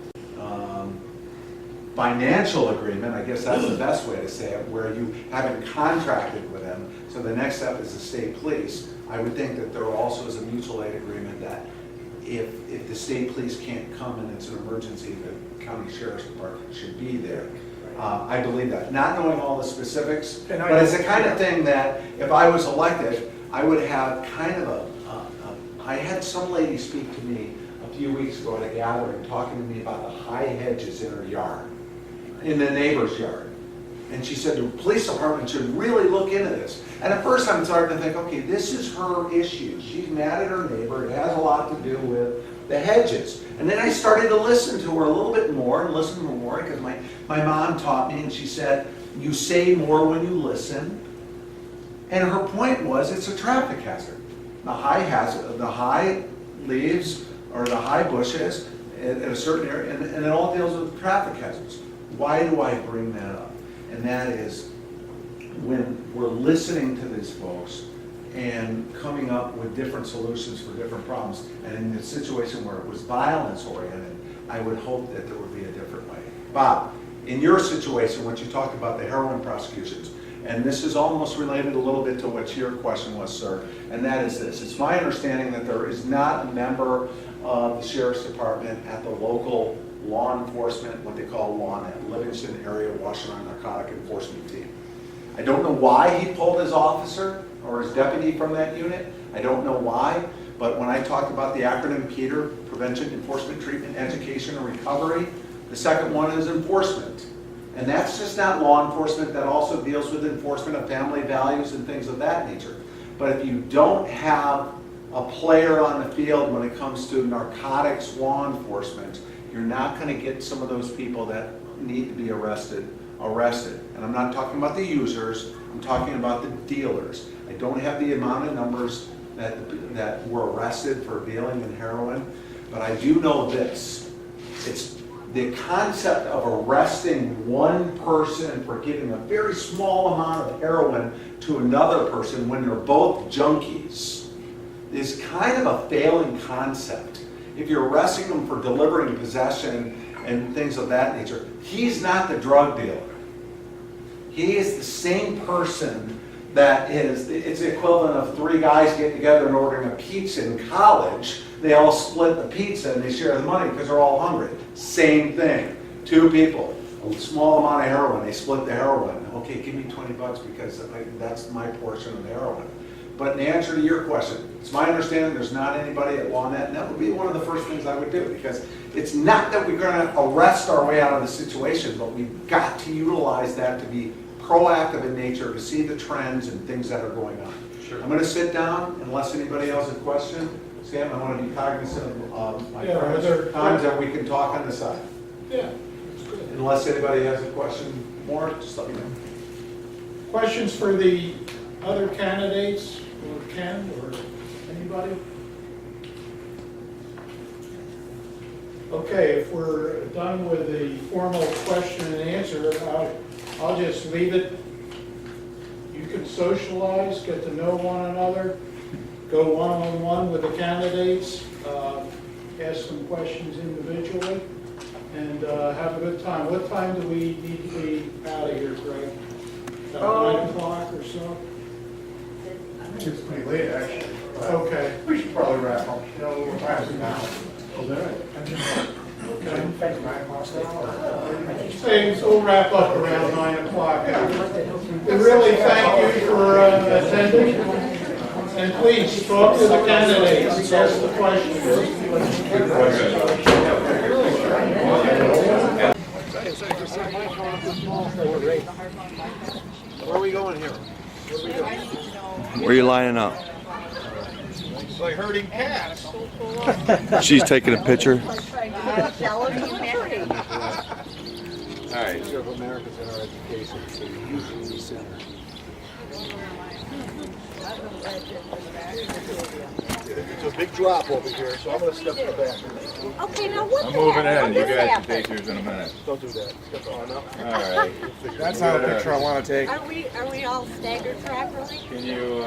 S3: financial agreement, I guess that's the best way to say it, where you haven't contracted with them, so the next step is the state police. I would think that there also is a mutual aid agreement that if the state police can't come and it's an emergency, the county sheriff's department should be there. I believe that. Not knowing all the specifics, but it's the kind of thing that if I was elected, I would have kind of I had some lady speak to me a few weeks ago at a gathering talking to me about the high hedges in her yard, in the neighbor's yard. And she said the police department should really look into this. And at first I'm starting to think, okay, this is her issue. She's mad at her neighbor. It has a lot to do with the hedges. And then I started to listen to her a little bit more and listen more, because my mom taught me, and she said, you say more when you listen. And her point was, it's a traffic hazard. The high leaves or the high bushes in a certain area, and it all deals with traffic hazards. Why do I bring that up? And that is when we're listening to these folks and coming up with different solutions for different problems. And in the situation where it was violence oriented, I would hope that there would be a different way. Bob, in your situation, when you talked about the heroin prosecutions, and this is almost related a little bit to what your question was, sir, and that is this. It's my understanding that there is not a member of the Sheriff's Department at the local law enforcement, what they call LawNet, Livingston Area Washtenaw Narcotic Enforcement Team. I don't know why he pulled his officer or his deputy from that unit. I don't know why, but when I talked about the acronym PETER, Prevention, Enforcement, Treatment, Education, and Recovery, the second one is enforcement. And that's just not law enforcement, that also deals with enforcement of family values and things of that nature. But if you don't have a player on the field when it comes to narcotics law enforcement, you're not going to get some of those people that need to be arrested. And I'm not talking about the users, I'm talking about the dealers. I don't have the amount of numbers that were arrested for dealing in heroin, But I do know this, it's the concept of arresting one person for giving a very small amount of heroin to another person when they're both junkies is kind of a failing concept. If you're arresting them for delivering possession and things of that nature, he's not the drug dealer. He is the same person that is, it's the equivalent of three guys getting together and ordering a pizza in college. They all split the pizza and they share the money because they're all hungry. Same thing. Two people, a small amount of heroin, they split the heroin. Okay, give me $20 because that's my portion of the heroin. But in answer to your question, it's my understanding there's not anybody at LawNet, and that would be one of the first things I would do, because it's not that we're going to arrest our way out of the situation, but we've got to utilize that to be proactive in nature, to see the trends and things that are going on.
S8: Sure.
S3: I'm going to sit down unless anybody else has a question. Sam, I want to be cognizant of my friends' times that we can talk on the side.
S1: Yeah, that's good.
S3: Unless anybody has a question more, just let me know.
S1: Questions for the other candidates, or Ken, or anybody? Okay, if we're done with the formal question and answer, I'll just leave it. You can socialize, get to know one another, go one-on-one with the candidates, ask some questions individually, and have a good time. What time do we need to be out of here, Greg? About 9 o'clock or so?
S16: It's pretty late, actually.
S1: Okay.
S16: We should probably wrap up. You know, we're passing now.
S1: Oh, there. Okay.
S16: Okay.
S1: Things will wrap up around 9 o'clock. We really thank you for attending. And please talk to the candidates, ask the questions.
S13: Where are we going here?
S11: Where are you lining up?
S13: It's like herding cats.
S11: She's taking a picture.
S13: All right.
S17: Of America's in our education, so you're using the center.
S7: It's a big drop over here, so I'm going to step to the back.
S15: Okay, now what?
S9: I'm moving in. You guys can take yours in a minute.
S7: Don't do that. Step on up.
S9: All right.
S17: That's not a picture I want to take.
S15: Are we all staggered properly?
S9: Can you,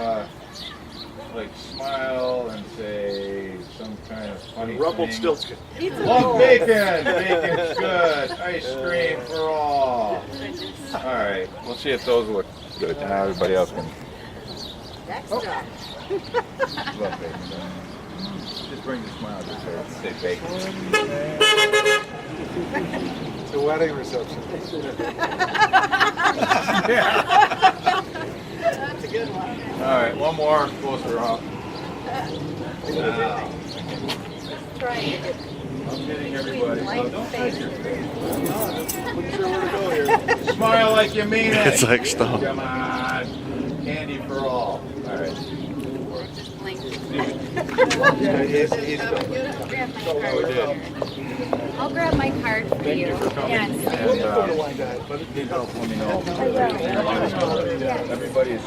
S9: like, smile and say some kind of funny thing?
S7: Rumpelstiltskin.
S9: Love bacon! Bacon's good. Ice cream for all. All right. We'll see if those look good. Now everybody else can
S15: Next
S9: love bacon. Just bring the smile just there. Say bacon.
S17: It's a wedding reception.
S4: That's a good one.
S9: All right. One more. Closer up. Now.
S15: Try it.
S9: I'm getting everybody. Don't face your face.
S11: Smile
S9: like you mean it.
S11: It's like stop.
S9: Come on. Candy for all. All right.
S2: I'll grab my card for you. Yes.
S9: And, let me know. Everybody is